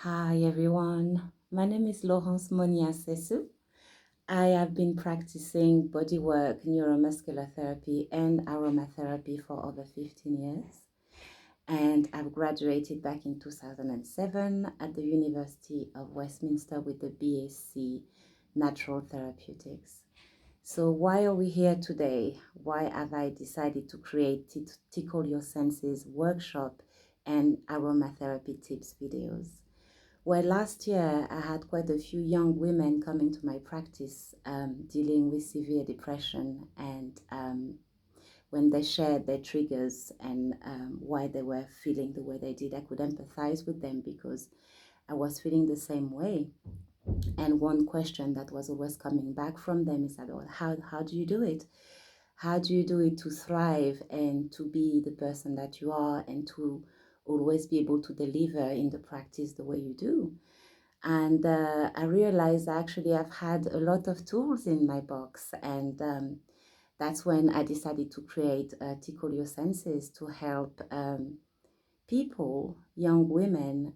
Hi everyone, my name is Laurence Monia Sesu. I have been practicing bodywork, neuromuscular therapy, and aromatherapy for over 15 years. And I've graduated back in 2007 at the University of Westminster with the BSc Natural Therapeutics. So why are we here today? Why have I decided to create Tickle Your Senses workshop and aromatherapy tips videos? Well, last year I had quite a few young women coming to my practice dealing with severe depression, and when they shared their triggers and why they were feeling the way they did, I could empathize with them because I was feeling the same way. And one question that was always coming back from them is that, well, how do you do it? How do you do it to thrive and to be the person that you are and to always be able to deliver in the practice the way you do? And I realized actually I've had a lot of tools in my box, and that's when I decided to create Tickle Your Senses to help people, young women,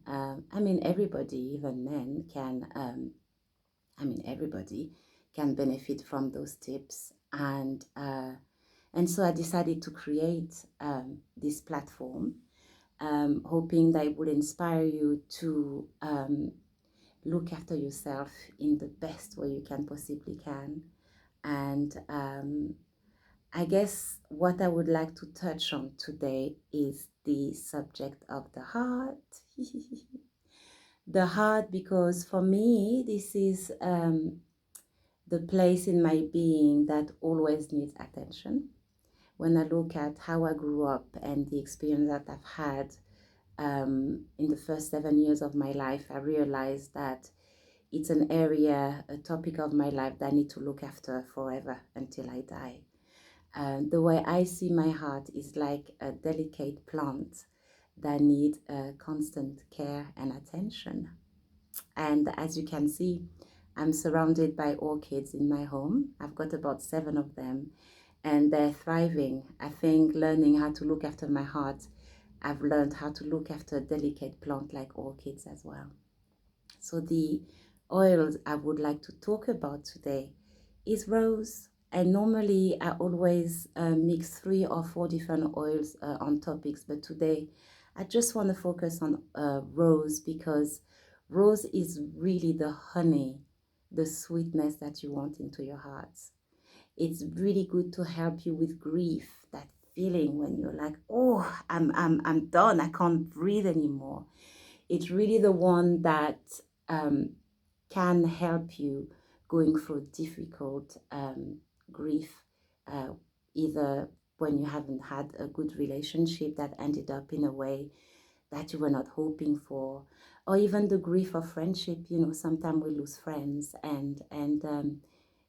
everybody, even men can, everybody can benefit from those tips. And so I decided to create this platform, hoping that it would inspire you to look after yourself in the best way you can possibly can. And I guess what I would like to touch on today is the subject of the heart. The heart, because for me, this is the place in my being that always needs attention. When I look at how I grew up and the experience that I've had in the first 7 years of my life, I realized that it's an area, a topic of my life that I need to look after forever until I die. The way I see my heart is like a delicate plant that needs constant care and attention. And as you can see, I'm surrounded by orchids in my home. I've got about 7 of them, and they're thriving. I think learning how to look after my heart, I've learned how to look after a delicate plant like orchids as well. So the oils I would like to talk about today is rose. And normally I always mix 3 or 4 different oils on topics, but today I just want to focus on rose, because rose is really the honey, the sweetness that you want into your hearts. It's really good to help you with grief, that feeling when you're like, oh, I'm done, I can't breathe anymore. It's really the one that um, can help you going through difficult grief, uh, either when you haven't had a good relationship that ended up in a way that you were not hoping for, or even the grief of friendship. You know, sometimes we lose friends, and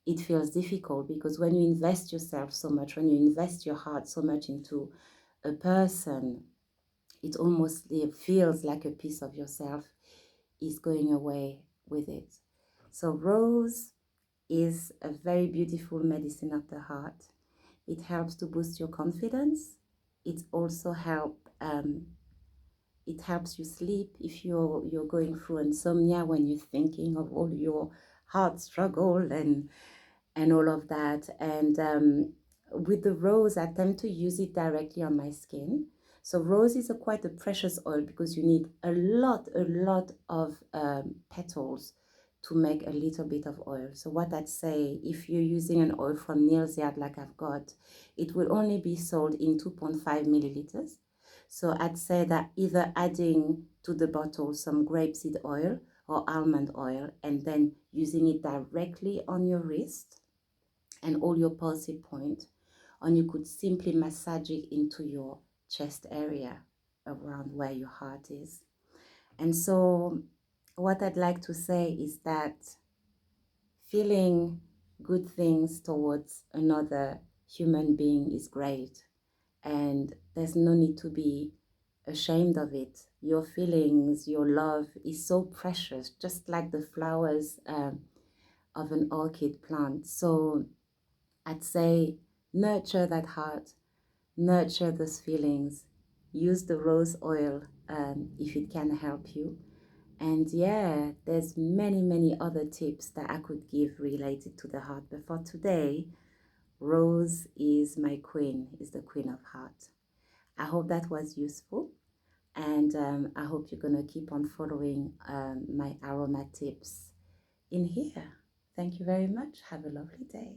it feels difficult because when you invest yourself so much, when you invest your heart so much into a person, it almost feels like a piece of yourself is going away with it. So rose is a very beautiful medicine of the heart. It helps to boost your confidence. It also it helps you sleep if you're going through insomnia, when you're thinking of all your heart struggle and all of that. And with the rose, I tend to use it directly on my skin. So rose is quite a precious oil because you need a lot of petals to make a little bit of oil. So what I'd say, if you're using an oil from Neil's Yard like I've got, it will only be sold in 2.5 milliliters. So I'd say that either adding to the bottle some grapeseed oil or almond oil and then using it directly on your wrist and all your pulsing point, and you could simply massage it into your chest area around where your heart is. And so what I'd like to say is that feeling good things towards another human being is great, and there's no need to be ashamed of it. Your feelings, your love is so precious, just like the flowers of an orchid plant. So I'd say nurture that heart, nurture those feelings, use the rose oil if it can help you, And yeah, there's many other tips that I could give related to the heart. But for today, Rose is my queen, is the queen of heart. I hope that was useful. And I hope you're going to keep on following my aroma tips in here. Thank you very much. Have a lovely day.